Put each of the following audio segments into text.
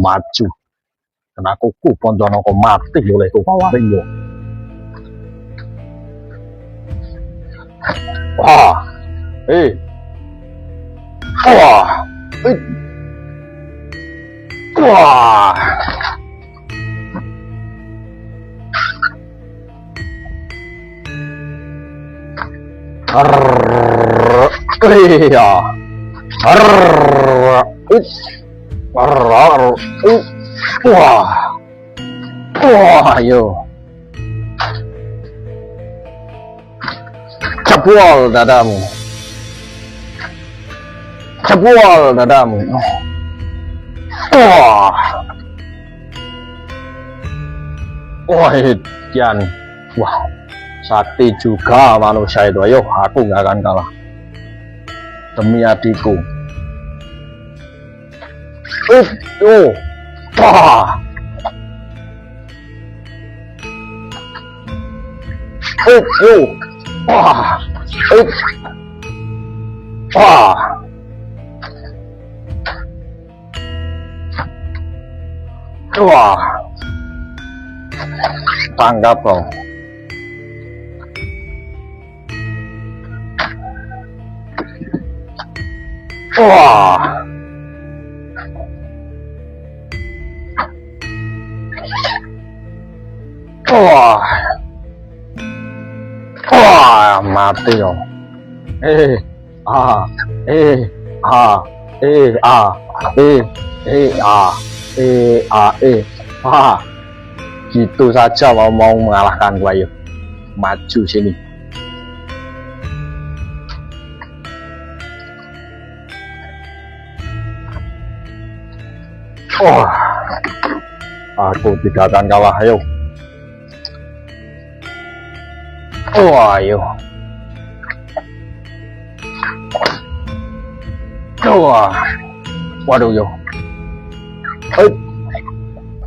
maju. Kena kuku Ponconoko mati oleh kuku waringgo. Wah, wah, wah. Iya. Wah. Wah, ayo. Jebol dadamu. Jebol dadamu. Wah. Wah, Dian. Wah. Sakti juga manusia itu. Ayo, aku nggak akan kalah. Demi adikku. Wah. Wah. Wah. Wah. Tanggap dong. Wah. Wah. Wah, mati dong. Gitu saja mau mengalahkan gua. Yuk maju sini. Wah, aku tidak akan kalah. Ayo. Wah, ayo. Wah. Waduh, yo.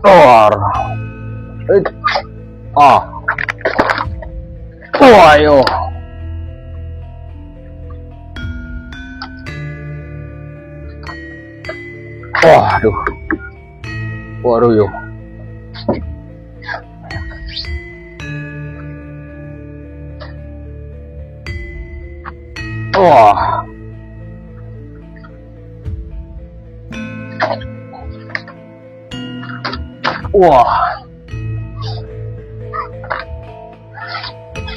Wah. Wah, ayo. Waduh. Waduh, yo. Wah. Wah.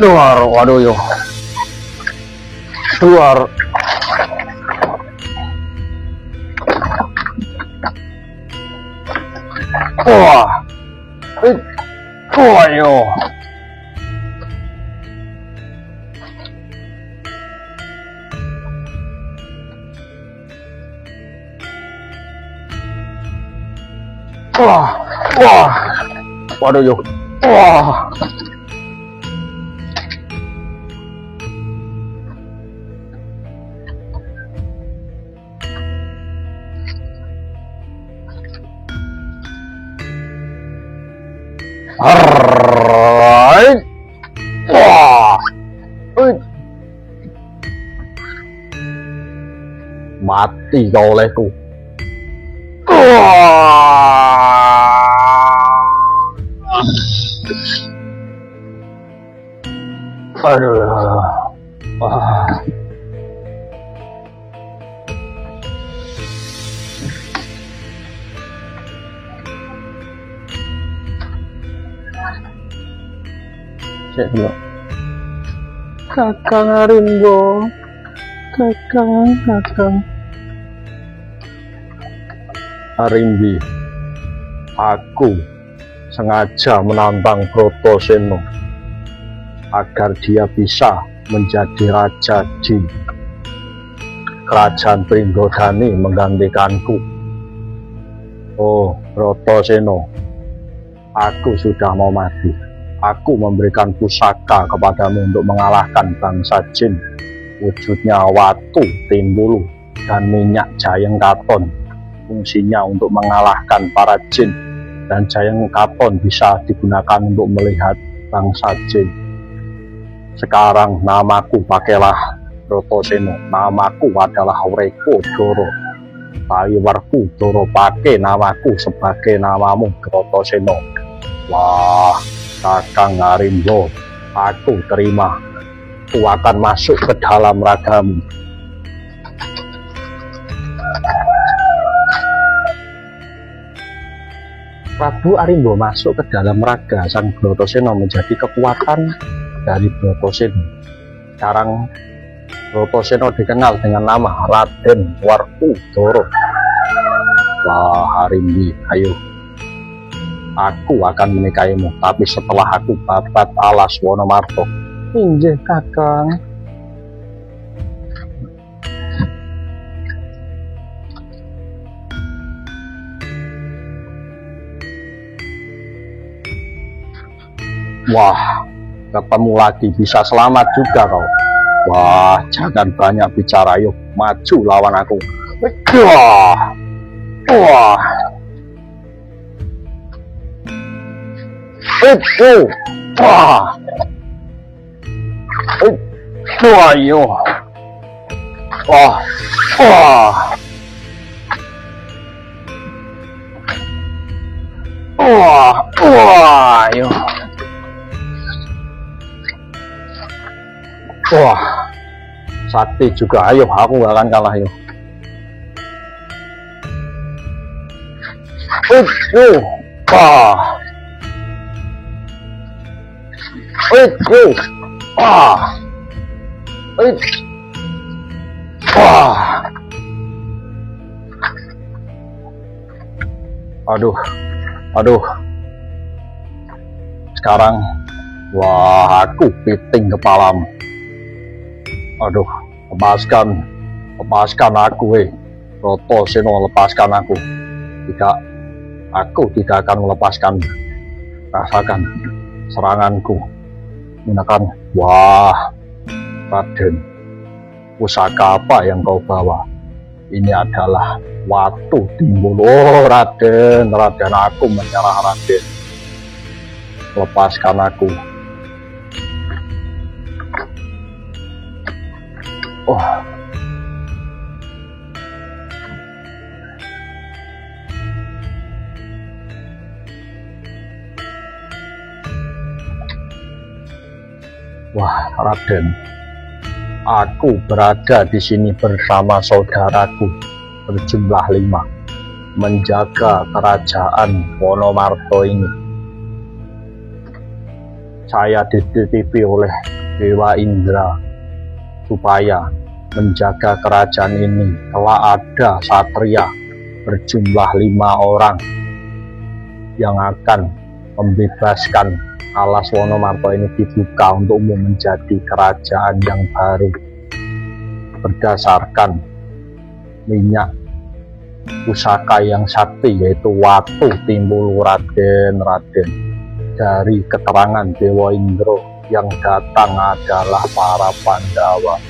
Luar, waduh yo. Luar. Wah. Wah yo. Wah, wah, waduh yo, wah, wah, mati kau olehku. Aduh. Cek dulu. Kakang Arimbo. Kakang. Arimbi, aku sengaja menantang Bratasena agar dia bisa menjadi raja di kerajaan Pringgodani menggantikanku. Oh, Bratasena, aku sudah mau mati. Aku memberikan pusaka kepadamu untuk mengalahkan bangsa jin. Wujudnya watu, timbulu, dan minyak Jayeng Katon. Fungsinya untuk mengalahkan para jin, dan Jayeng Katon bisa digunakan untuk melihat bangsa jin. Sekarang namaku pakailah Bratasena. Namaku adalah Wrekodara. Taliwerku Doro pakai namaku sebagai namamu Bratasena. Wah, Kakang Arimbo, aku terima. Aku akan masuk ke dalam ragamu. Prabu Arimbo masuk ke dalam raga sang Bratasena menjadi kekuatan dari Bratasena. Sekarang Bratasena dikenal dengan nama Raden Werkudara. Wah, Arimbi, ayo. Aku akan menikahimu, tapi setelah aku babat alas Wonomarto. Injih, Kakang. Wah, ketemu lagi, bisa selamat juga kau. Wah, jangan banyak bicara, yuk maju lawan aku. Wah, wah, wah, wah, yo, wah, wah, wah, wah, yo. Wah, sakti juga, ayo aku gak akan kalah, yuk. Wah, wah, wah, aduh, aduh. Sekarang, wah, aku piting kepalamu. Aduh, lepaskan aku, Bratasena, lepaskan aku. Tidak, aku tidak akan melepaskan. Rasakan seranganku. Gunakan, wah, Raden, pusaka apa yang kau bawa? Ini adalah Watu Timbul. Oh, Raden, aku menyerah, Raden. Lepaskan aku. Oh. Wah, Raden, aku berada di sini bersama saudaraku berjumlah 5, menjaga kerajaan Wonomarto ini. Saya dititipi oleh Dewa Indra supaya menjaga kerajaan ini. Telah ada satria berjumlah 5 orang yang akan membebaskan alas Wonomarto ini, dibuka untukmu menjadi kerajaan yang baru berdasarkan minyak pusaka yang sakti, yaitu Watu Timbul. Raden, dari keterangan Dewa Indra, yang datang adalah para Pandawa.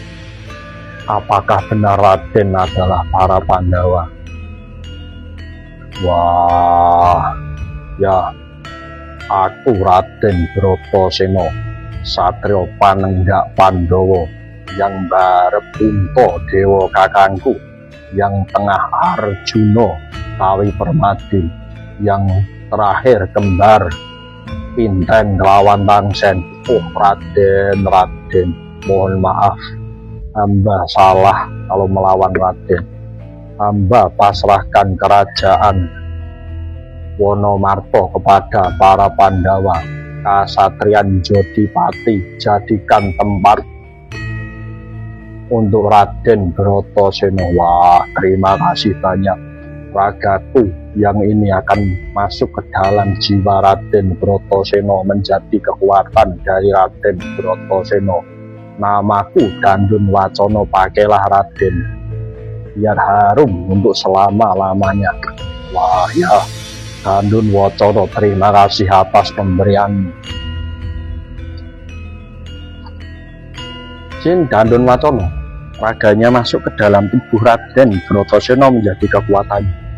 Apakah benar Raden adalah para Pandawa? Wah, ya, aku Raden Bratasena, Satrio Panenggak Pandawa, yang barep Punta Dewa kakangku, yang tengah Arjuna Kawi Permadi, yang terakhir kembar Pinten ngelawan Tangsen. Oh, Raden, mohon maaf, hamba salah kalau melawan Raden. Hamba pasrahkan kerajaan Wonomarto kepada para Pandawa. Kasatriyan Jodipati jadikan tempat untuk Raden Bratasena. Wah, terima kasih banyak. Ragaku yang ini akan masuk ke dalam jiwa Raden Bratasena, menjadi kekuatan dari Raden Bratasena. Namaku Dandun Wacana, pakailah Raden, biar harum untuk selama-lamanya. Wah, ya, Dandun Wacana, terima kasih atas pemberianmu. Jin Dandun Wacana, raganya masuk ke dalam tubuh Raden Bratasena menjadi kekuatan.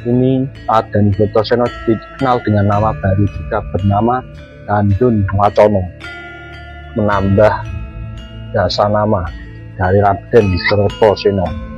Ini Raden Bratasena dikenal dengan nama baru juga, bernama Dandun Wacana, menambah jasa nama dari Raden Bratasena.